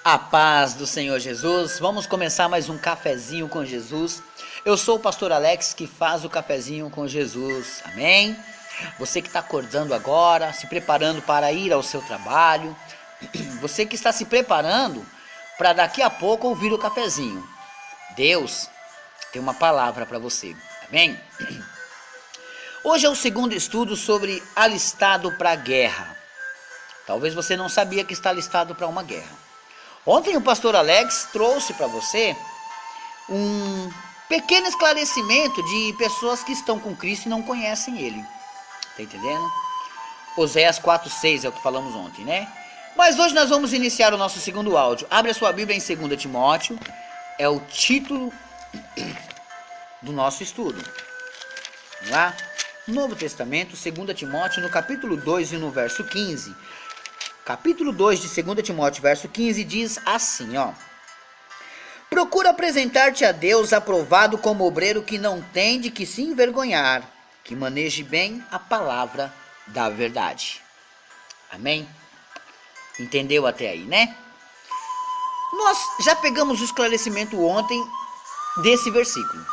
A paz do Senhor Jesus. Vamos começar mais um cafezinho com Jesus. Eu sou o pastor Alex que faz o cafezinho com Jesus. Amém? Você que está acordando agora, se preparando para ir ao seu trabalho. Você que está se preparando para daqui a pouco ouvir o cafezinho. Deus tem uma palavra para você. Amém? Hoje é o segundo estudo sobre alistado para a guerra. Talvez você não sabia que está alistado para uma guerra. Ontem o pastor Alex trouxe para você um pequeno esclarecimento de pessoas que estão com Cristo e não conhecem Ele. Tá entendendo? Oséias 4:6 é o que falamos ontem, né? Mas hoje nós vamos iniciar o nosso segundo áudio. Abre a sua Bíblia em 2 Timóteo. É o título do nosso estudo. Vamos lá? Novo Testamento, 2 Timóteo, no capítulo 2 e no verso 15. Capítulo 2 de 2 Timóteo, verso 15, diz assim, ó. Procura apresentar-te a Deus aprovado como obreiro que não tem de que se envergonhar, que maneje bem a palavra da verdade. Amém? Entendeu até aí, né? Nós já pegamos o esclarecimento ontem desse versículo.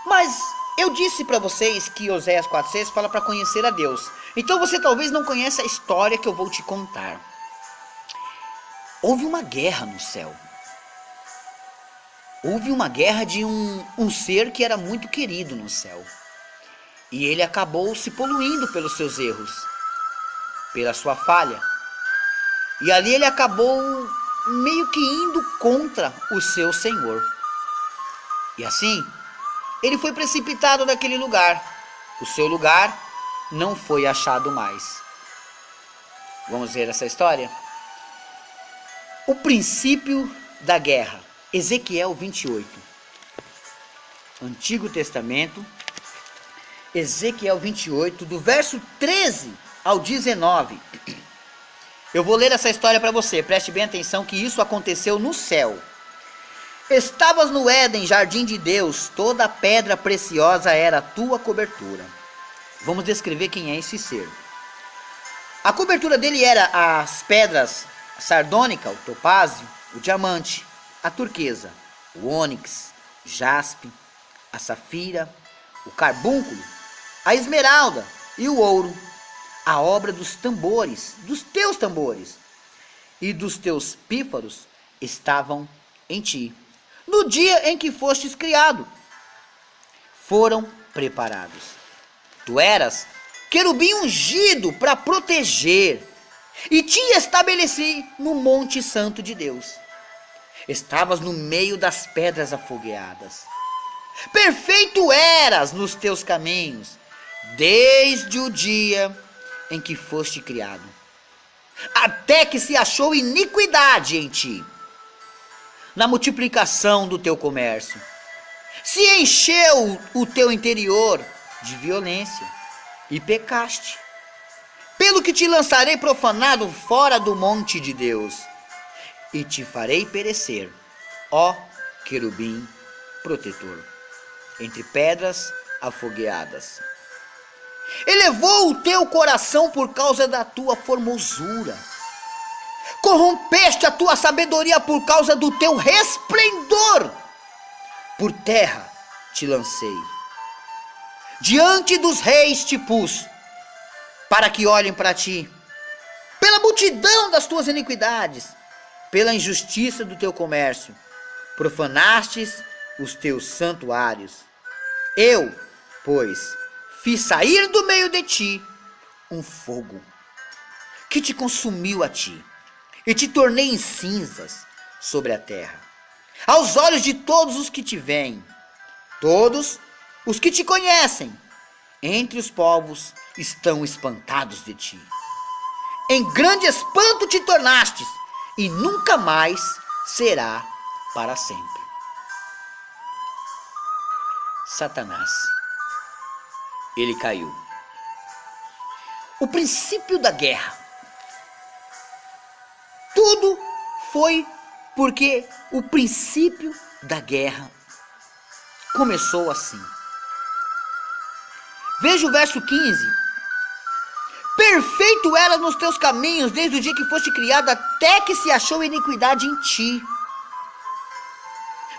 Mas eu disse para vocês que Oséias 4:6 fala para conhecer a Deus. Então você talvez não conheça a história que eu vou te contar. Houve uma guerra no céu. Houve uma guerra de um ser que era muito querido no céu. E ele acabou se poluindo pelos seus erros, pela sua falha. E ali ele acabou meio que indo contra o seu Senhor. E assim, ele foi precipitado daquele lugar. O seu lugar não foi achado mais. Vamos ver essa história? O princípio da guerra. Ezequiel 28. Antigo Testamento. Ezequiel 28, do verso 13 ao 19. Eu vou ler essa história para você. Preste bem atenção que isso aconteceu no céu. Estavas no Éden, jardim de Deus, toda pedra preciosa era a tua cobertura. Vamos descrever quem é esse ser. A cobertura dele era as pedras sardônica, o topázio, o diamante, a turquesa, o ônix, jaspe, a safira, o carbúnculo, a esmeralda e o ouro, a obra dos tambores, dos teus tambores e dos teus pífaros estavam em ti. No dia em que fostes criado, foram preparados. Tu eras querubim ungido para proteger, e te estabeleci no monte santo de Deus. Estavas no meio das pedras afogueadas. Perfeito eras nos teus caminhos, desde o dia em que foste criado, até que se achou iniquidade em ti. Na multiplicação do teu comércio, se encheu o teu interior de violência, e pecaste. Pelo que te lançarei profanado fora do monte de Deus, e te farei perecer, ó querubim protetor, entre pedras afogueadas. Elevou o teu coração por causa da tua formosura. Corrompeste a tua sabedoria por causa do teu resplendor. Por terra te lancei. Diante dos reis te pus, para que olhem para ti. Pela multidão das tuas iniquidades, pela injustiça do teu comércio, profanastes os teus santuários. Eu, pois, fiz sair do meio de ti um fogo, que te consumiu a ti, e te tornei em cinzas sobre a terra. Aos olhos de todos os que te veem, todos os que te conhecem, entre os povos, estão espantados de ti. Em grande espanto te tornastes, e nunca mais será para sempre. Satanás, ele caiu. O princípio da guerra. Tudo foi porque o princípio da guerra começou assim. Veja o verso 15. perfeito era nos teus caminhos, desde o dia que foste criado, até que se achou iniquidade em ti.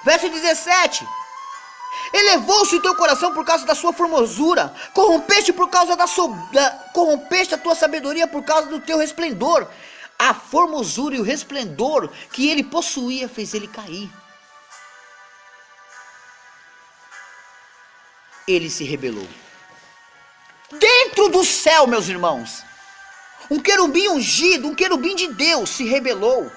Verso 17. Elevou-se o teu coração por causa da sua formosura, corrompeste corrompeste a tua sabedoria por causa do teu resplendor. A formosura e o resplendor que ele possuía fez ele cair. Ele se rebelou. Dentro do céu, meus irmãos, um querubim ungido, um querubim de Deus se rebelou.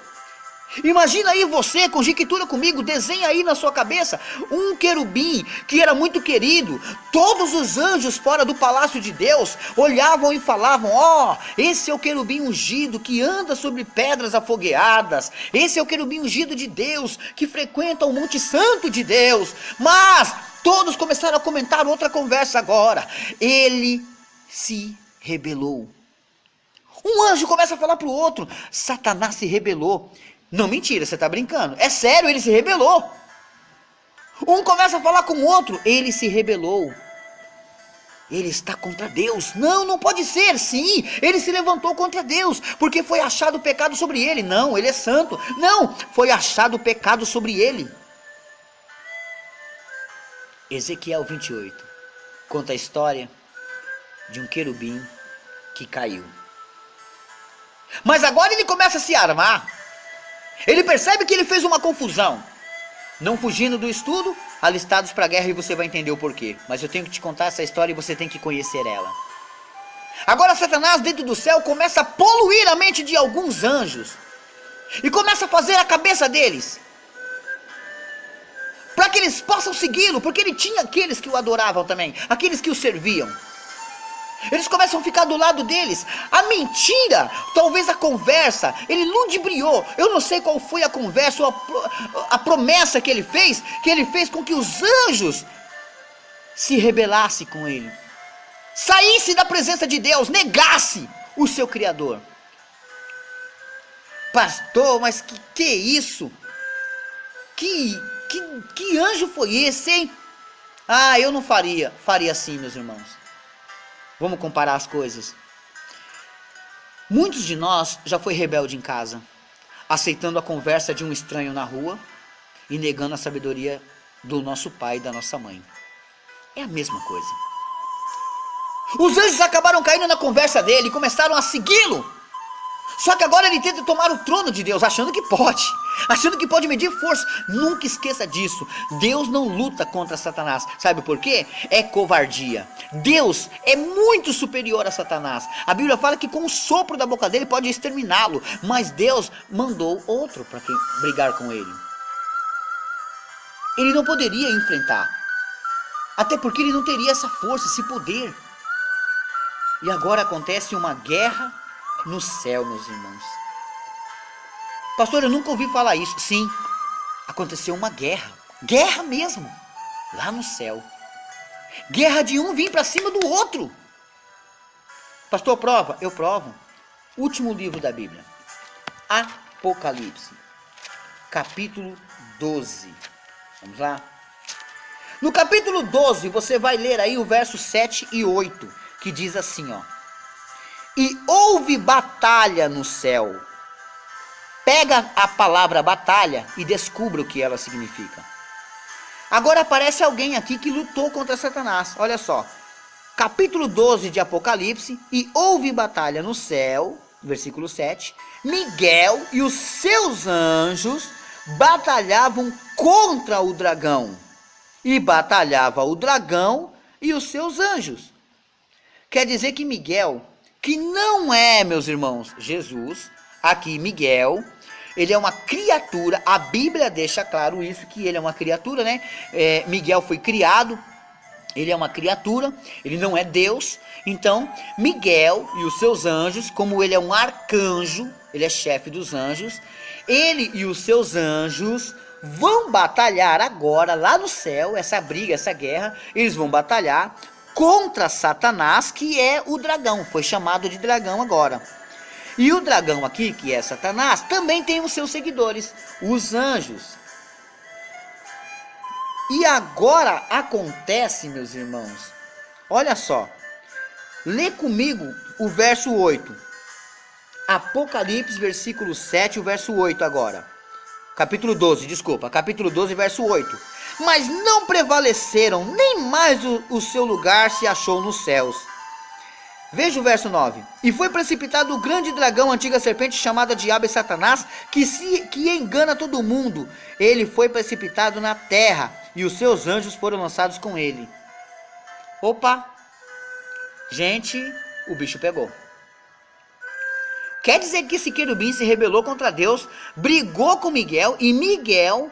Imagina aí você, conjectura comigo, desenha aí na sua cabeça um querubim que era muito querido. Todos os anjos fora do palácio de Deus olhavam e falavam: ó, esse é o querubim ungido que anda sobre pedras afogueadas. Esse é o querubim ungido de Deus que frequenta o Monte Santo de Deus. Mas todos começaram a comentar outra conversa agora. Ele se rebelou. Um anjo começa a falar para o outro: Satanás se rebelou. Não, mentira, você está brincando. É sério, ele se rebelou. Um começa a falar com o outro: ele se rebelou. Ele está contra Deus. Não, não pode ser. Sim, ele se levantou contra Deus, porque foi achado pecado sobre ele. Não, ele é santo. Não, foi achado pecado sobre ele. Ezequiel 28 conta a história de um querubim que caiu. Mas agora ele começa a se armar. Ele percebe que ele fez uma confusão. Não fugindo do estudo, alistados para a guerra, e você vai entender o porquê. Mas eu tenho que te contar essa história e você tem que conhecer ela. Agora Satanás dentro do céu começa a poluir a mente de alguns anjos. E começa a fazer a cabeça deles, para que eles possam segui-lo, porque ele tinha aqueles que o adoravam também, aqueles que o serviam. Eles começam a ficar do lado deles. A mentira, talvez a conversa, ele ludibriou. Eu não sei qual foi a conversa ou a promessa que ele fez com que os anjos se rebelassem com ele, saísse da presença de Deus, negasse o seu Criador. Pastor, mas que é isso? Que anjo foi esse, hein? Ah, eu não faria assim, meus irmãos. Vamos comparar as coisas. Muitos de nós já foi rebelde em casa, aceitando a conversa de um estranho na rua e negando a sabedoria do nosso pai e da nossa mãe. É a mesma coisa. Os anjos acabaram caindo na conversa dele e começaram a segui-lo. Só que agora ele tenta tomar o trono de Deus, achando que pode medir força. Nunca esqueça disso. Deus não luta contra Satanás. Sabe por quê? É covardia. Deus é muito superior a Satanás. A Bíblia fala que com o sopro da boca dele pode exterminá-lo, mas Deus mandou outro para brigar com ele. Ele não poderia enfrentar, até porque ele não teria essa força, esse poder. E agora acontece uma guerra no céu, meus irmãos. Pastor, eu nunca ouvi falar isso. Sim, aconteceu uma guerra mesmo, lá no céu. Guerra de um vir para cima do outro. Pastor, prova? Eu provo. Último livro da Bíblia, Apocalipse, capítulo 12. Vamos lá? No capítulo 12, você vai ler aí o verso 7 e 8, que diz assim, ó: e houve batalha no céu. Pega a palavra batalha e descubra o que ela significa. Agora aparece alguém aqui que lutou contra Satanás. Olha só, capítulo 12 de Apocalipse: e houve batalha no céu, versículo 7. Miguel e os seus anjos batalhavam contra o dragão, e batalhava o dragão e os seus anjos. Quer dizer que Miguel, que não é, meus irmãos, Jesus, aqui Miguel, ele é uma criatura. A Bíblia deixa claro isso, que ele é uma criatura, né? Miguel foi criado, ele é uma criatura, ele não é Deus. Então, Miguel e os seus anjos, como ele é um arcanjo, ele é chefe dos anjos, ele e os seus anjos vão batalhar agora lá no céu, essa briga, essa guerra, eles vão batalhar contra Satanás, que é o dragão, foi chamado de dragão agora. E o dragão aqui, que é Satanás, também tem os seus seguidores, os anjos. E agora acontece, meus irmãos, olha só, Lê comigo o verso 8. Apocalipse, versículo 7, o verso 8 agora. Capítulo 12, desculpa. Capítulo 12, verso 8. Mas não prevaleceram, nem mais o seu lugar se achou nos céus. Veja o verso 9. E foi precipitado o grande dragão, a antiga serpente, chamada Diabo e Satanás, que engana todo mundo. Ele foi precipitado na terra, e os seus anjos foram lançados com ele. Opa! Gente, o bicho pegou. Quer dizer que esse querubim se rebelou contra Deus, brigou com Miguel, e Miguel,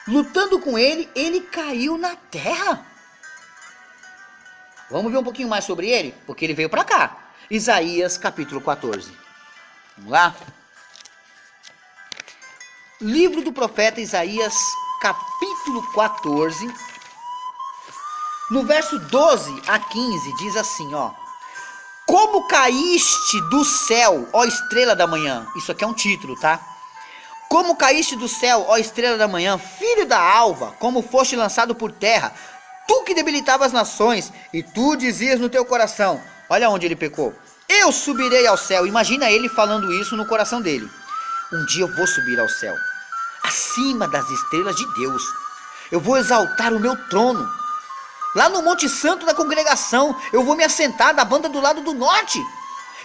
lutando com ele, ele caiu na terra. Vamos ver um pouquinho mais sobre ele? Porque ele veio para cá. Isaías capítulo 14. Vamos lá? Livro do profeta Isaías capítulo 14. No verso 12 a 15 diz assim, ó. Como caíste do céu, ó estrela da manhã. Isso aqui é um título, tá? Como caíste do céu, ó estrela da manhã, filho da alva, como foste lançado por terra, tu que debilitava as nações, e tu dizias no teu coração, olha onde ele pecou, eu subirei ao céu. Imagina ele falando isso no coração dele. Um dia eu vou subir ao céu, acima das estrelas de Deus. Eu vou exaltar o meu trono. Lá no Monte Santo da congregação, eu vou me assentar na banda do lado do norte.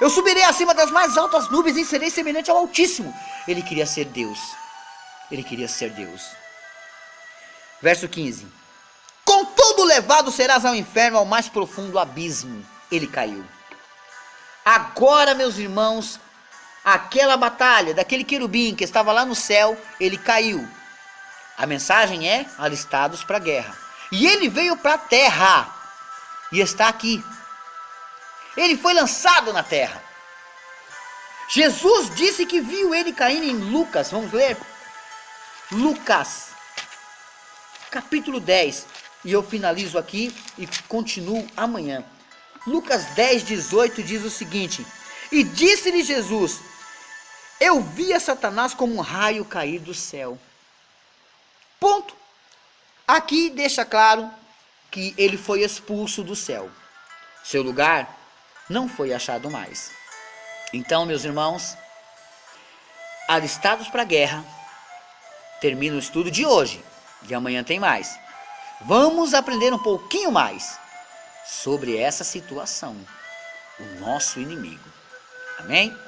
Eu subirei acima das mais altas nuvens e serei semelhante ao Altíssimo. Ele queria ser Deus. Ele queria ser Deus. Verso 15. Contudo levado serás ao inferno, ao mais profundo abismo. Ele caiu. Agora, meus irmãos, aquela batalha daquele querubim que estava lá no céu, ele caiu. A mensagem é alistados para a guerra. E ele veio para a terra e está aqui. Ele foi lançado na terra. Jesus disse que viu ele caindo em Lucas. Vamos ler? Lucas, capítulo 10. E eu finalizo aqui e continuo amanhã. Lucas 10, 18 diz o seguinte. E disse-lhe Jesus, eu via Satanás como um raio cair do céu. Ponto. Aqui deixa claro que ele foi expulso do céu. Seu lugar não foi achado mais. Então, meus irmãos, alistados para a guerra, termina o estudo de hoje. E amanhã tem mais. Vamos aprender um pouquinho mais sobre essa situação. O nosso inimigo. Amém?